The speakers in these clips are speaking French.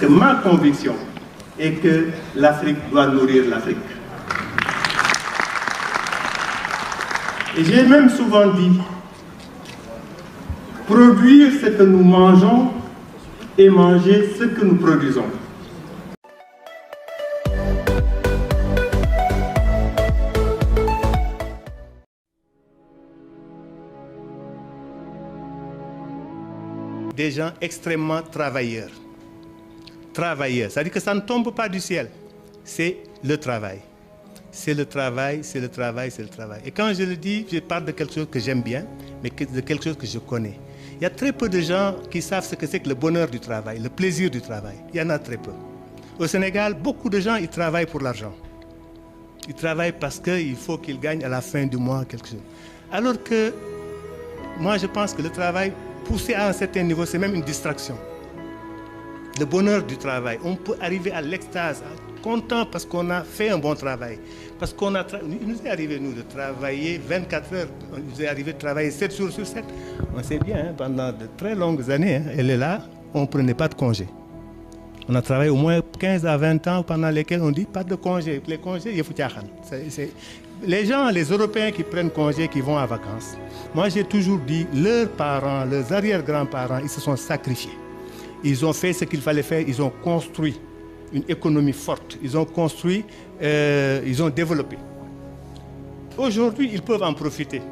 que ma conviction est que l'Afrique doit nourrir l'Afrique. Et j'ai même souvent dit, produire ce que nous mangeons et manger ce que nous produisons. Des gens extrêmement travailleurs. Travailleurs, c'est-à-dire que ça ne tombe pas du ciel. C'est le travail. C'est le travail, c'est le travail, c'est le travail. Et quand je le dis, je parle de quelque chose que j'aime bien, mais de quelque chose que je connais. Il y a très peu de gens qui savent ce que c'est que le bonheur du travail, le plaisir du travail. Il y en a très peu. Au Sénégal, beaucoup de gens, ils travaillent pour l'argent. Ils travaillent parce qu'il faut qu'ils gagnent à la fin du mois quelque chose. Alors que moi, je pense que le travail, poussé à un certain niveau, c'est même une distraction. Le bonheur du travail, on peut arriver à l'extase, content parce qu'on a fait un bon travail. Parce qu'on a il nous est arrivé, nous, de travailler 24 heures, il nous est arrivé de travailler 7 jours sur 7. On sait bien, hein, pendant de très longues années, hein, elle est là, on ne prenait pas de congé. On a travaillé au moins 15 à 20 ans pendant lesquels on dit pas de congé. Les congés, il faut les gens, les Européens qui prennent congé, qui vont en vacances. Moi, j'ai toujours dit, leurs parents, leurs arrière-grands-parents, ils se sont sacrifiés. Ils ont fait ce qu'il fallait faire, ils ont construit une économie forte, ils ont construit, ils ont développé. Aujourd'hui, ils peuvent en profiter.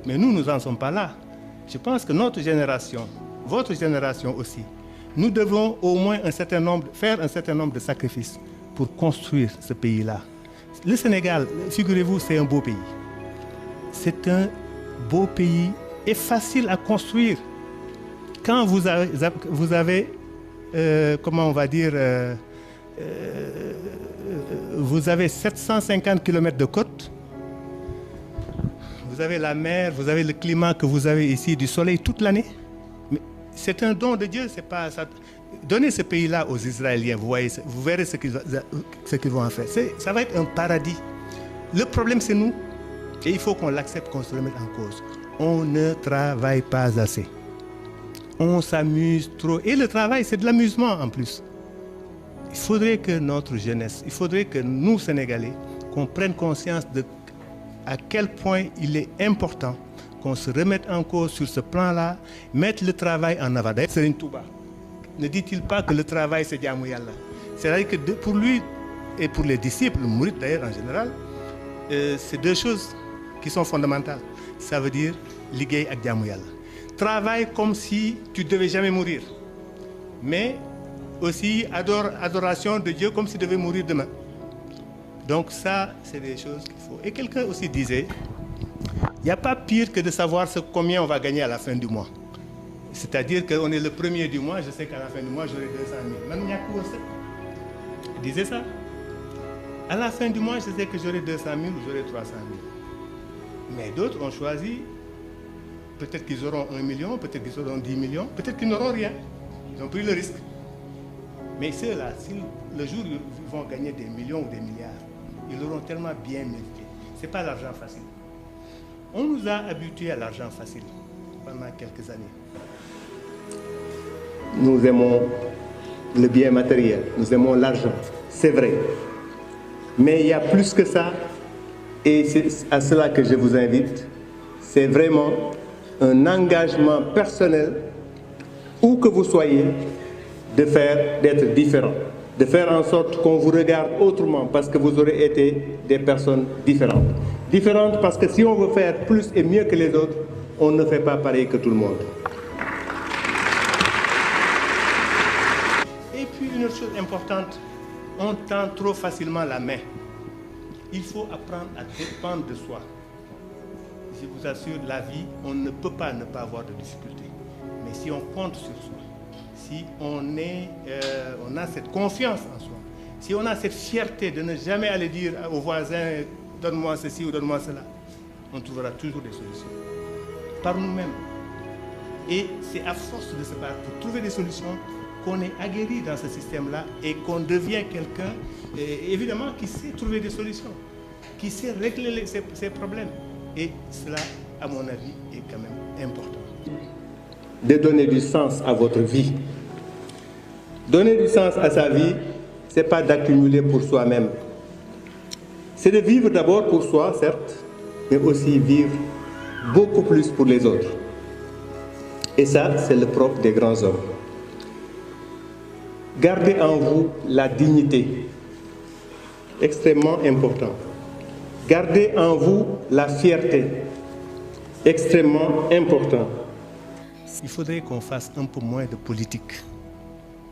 Mais nous, nous n'en sommes pas là. Je pense que notre génération, votre génération aussi, nous devons au moins faire un certain nombre de sacrifices pour construire ce pays-là. Le Sénégal, figurez-vous, c'est un beau pays. C'est un beau pays et facile à construire. Quand vous avez comment on va dire, vous avez 750 km de côte, vous avez la mer, vous avez le climat que vous avez ici, du soleil toute l'année. Mais c'est un don de Dieu, c'est pas ça. Donnez ce pays-là aux Israéliens, vous verrez ce qu'ils vont en faire. Ça va être un paradis. Le problème, c'est nous. Et il faut qu'on l'accepte, qu'on se remette en cause. On ne travaille pas assez. On s'amuse trop. Et le travail, c'est de l'amusement en plus. Il faudrait que notre jeunesse, il faudrait que nous, Sénégalais, qu'on prenne conscience de à quel point il est important qu'on se remette en cause sur ce plan-là, mettre le travail en avant. D'ailleurs, Serigne Touba ne dit-il pas que le travail, c'est Jaamu Yàlla? C'est-à-dire que pour lui et pour les disciples, le mouride d'ailleurs en général, c'est deux choses qui sont fondamentales. Ça veut dire liggéey ak Jaamu Yàlla. Travaille comme si tu ne devais jamais mourir. Mais aussi adoration de Dieu comme s'il devait mourir demain. Donc ça, c'est des choses qu'il faut. Et quelqu'un aussi disait, il n'y a pas pire que de savoir combien on va gagner à la fin du mois. C'est-à-dire qu'on est le premier du mois, je sais qu'à la fin du mois, j'aurai 200 000. Il disait ça. À la fin du mois, je sais que j'aurai 200 000 ou j'aurai 300 000. Mais d'autres ont choisi, peut-être qu'ils auront 1 million, peut-être qu'ils auront 10 millions, peut-être qu'ils n'auront rien. Ils ont pris le risque. Mais ceux-là, si le jour où ils vont gagner des millions ou des milliards, ils l'auront tellement bien mérité. Ce n'est pas l'argent facile. On nous a habitués à l'argent facile pendant quelques années. Nous aimons le bien matériel, nous aimons l'argent, c'est vrai. Mais il y a plus que ça, et c'est à cela que je vous invite. C'est vraiment un engagement personnel, où que vous soyez, d'être différent, de faire en sorte qu'on vous regarde autrement parce que vous aurez été des personnes différentes. Différentes parce que si on veut faire plus et mieux que les autres, on ne fait pas pareil que tout le monde. Et puis une autre chose importante, on tend trop facilement la main. Il faut apprendre à dépendre de soi. Je vous assure, la vie, on ne peut pas ne pas avoir de difficultés. Mais si on compte sur soi, si on a cette confiance en soi, si on a cette fierté de ne jamais aller dire aux voisins « donne-moi ceci ou donne-moi cela », on trouvera toujours des solutions. Par nous-mêmes. Et c'est à force de se battre pour trouver des solutions qu'on est aguerri dans ce système-là et qu'on devient quelqu'un, évidemment, qui sait trouver des solutions, qui sait régler ses problèmes. Et cela, à mon avis, est quand même important. De donner du sens à votre vie. Donner du sens à sa vie, ce n'est pas d'accumuler pour soi-même. C'est de vivre d'abord pour soi, certes, mais aussi vivre beaucoup plus pour les autres. Et ça, c'est le propre des grands hommes. Gardez en vous la dignité, extrêmement important. Gardez en vous la fierté, extrêmement important. Il faudrait qu'on fasse un peu moins de politique.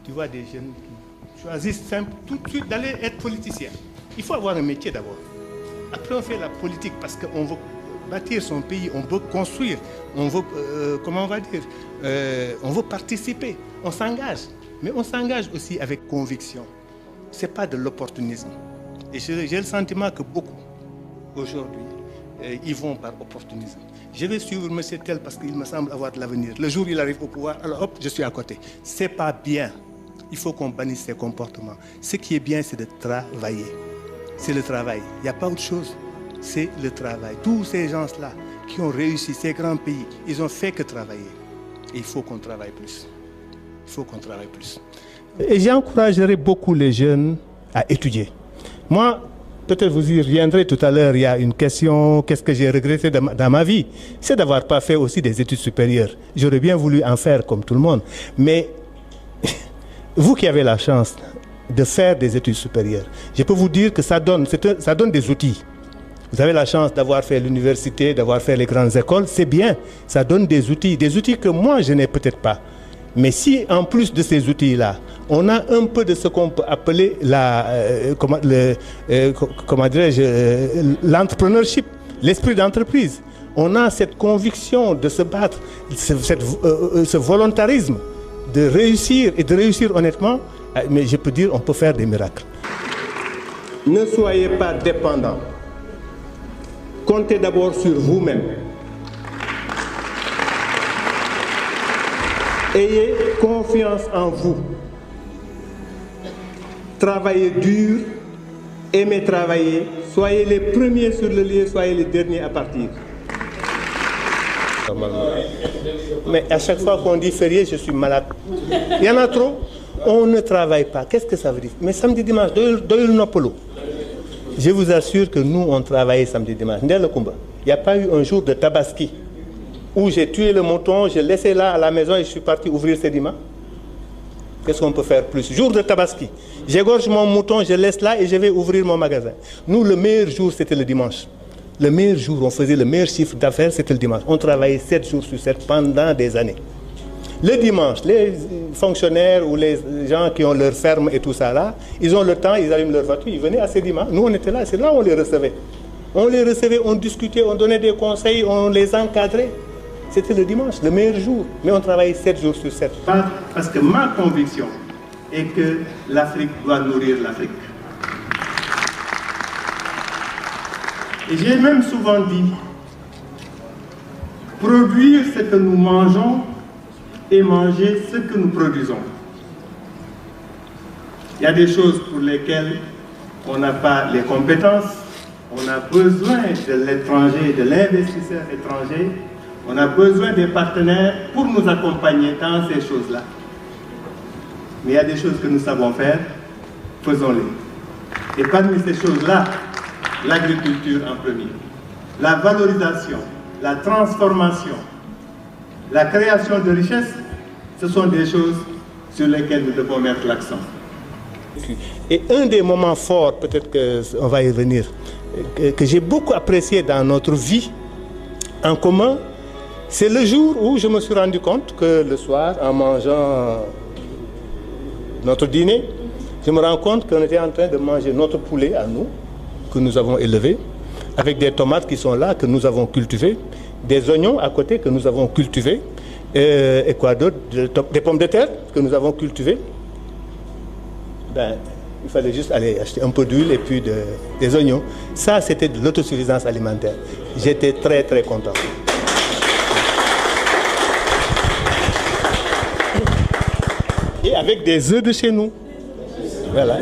Tu vois des jeunes qui choisissent simple tout de suite d'aller être politicien. Il faut avoir un métier d'abord. Après on fait la politique parce qu'on veut bâtir son pays, on veut construire, on veut, comment on va dire, on veut participer, on s'engage. Mais on s'engage aussi avec conviction. Ce n'est pas de l'opportunisme. Et j'ai le sentiment que beaucoup, aujourd'hui, ils vont par opportunisme. Je vais suivre M. Tel parce qu'il me semble avoir de l'avenir. Le jour où il arrive au pouvoir, alors hop, je suis à côté. Ce n'est pas bien. Il faut qu'on bannisse ces comportements. Ce qui est bien, c'est de travailler. C'est le travail. Il n'y a pas autre chose. C'est le travail. Tous ces gens-là qui ont réussi, ces grands pays, ils n'ont fait que travailler. Et il faut qu'on travaille plus. Il faut qu'on travaille plus. Et j'encouragerai beaucoup les jeunes à étudier. Moi, peut-être vous y reviendrez tout à l'heure, il y a une question, qu'est-ce que j'ai regretté dans ma vie? C'est d'avoir pas fait aussi des études supérieures. J'aurais bien voulu en faire comme tout le monde. Mais vous qui avez la chance de faire des études supérieures, je peux vous dire que ça donne des outils. Vous avez la chance d'avoir fait l'université, d'avoir fait les grandes écoles, c'est bien. Ça donne des outils que moi je n'ai peut-être pas. Mais si en plus de ces outils-là, on a un peu de ce qu'on peut appeler l'entrepreneurship, l'esprit d'entreprise, on a cette conviction de se battre, ce volontarisme de réussir et de réussir honnêtement, mais je peux dire on peut faire des miracles. Ne soyez pas dépendants. Comptez d'abord sur vous-même. Ayez confiance en vous. Travaillez dur, aimez travailler, soyez les premiers sur le lieu, soyez les derniers à partir. Mais à chaque fois qu'on dit férié, je suis malade. Il y en a trop, on ne travaille pas. Qu'est-ce que ça veut dire? Mais samedi, dimanche, doyul nopolo. Je vous assure que nous, on travaille samedi, dimanche. Il n'y a pas eu un jour de tabaski où j'ai tué le mouton, j'ai laissé là à la maison et je suis parti ouvrir sédiments. Qu'est-ce qu'on peut faire plus? Jour de tabaski, j'égorge mon mouton, je laisse là et je vais ouvrir mon magasin. Nous, le meilleur jour, c'était le dimanche. Le meilleur jour, on faisait le meilleur chiffre d'affaires, c'était le dimanche. On travaillait 7 jours sur 7 pendant des années. Le dimanche, les fonctionnaires ou les gens qui ont leur ferme et tout ça là, ils ont le temps, ils allument leur voiture, ils venaient à Sédima. Nous, on était là, c'est là où on les recevait. On les recevait, on discutait, on donnait des conseils, on les encadrait. C'était le dimanche, le meilleur jour. Mais on travaillait 7 jours sur 7. Parce que ma conviction est que l'Afrique doit nourrir l'Afrique. Et j'ai même souvent dit, produire ce que nous mangeons et manger ce que nous produisons. Il y a des choses pour lesquelles on n'a pas les compétences, on a besoin de l'étranger, de l'investisseur étranger, on a besoin des partenaires pour nous accompagner dans ces choses-là. Mais il y a des choses que nous savons faire, faisons-les. Et parmi ces choses-là, l'agriculture en premier. La valorisation, la transformation, la création de richesses, ce sont des choses sur lesquelles nous devons mettre l'accent. Et un des moments forts, peut-être qu'on va y revenir, que j'ai beaucoup apprécié dans notre vie en commun, c'est le jour où je me suis rendu compte que le soir, en mangeant notre dîner, je me rends compte qu'on était en train de manger notre poulet à nous, que nous avons élevé, avec des tomates qui sont là, que nous avons cultivées, des oignons à côté que nous avons cultivés, et quoi d'autre, des pommes de terre que nous avons cultivées. Ben, il fallait juste aller acheter un peu d'huile et puis des oignons. Ça, c'était de l'autosuffisance alimentaire. J'étais très, très content. Et avec des œufs de chez nous. Voilà.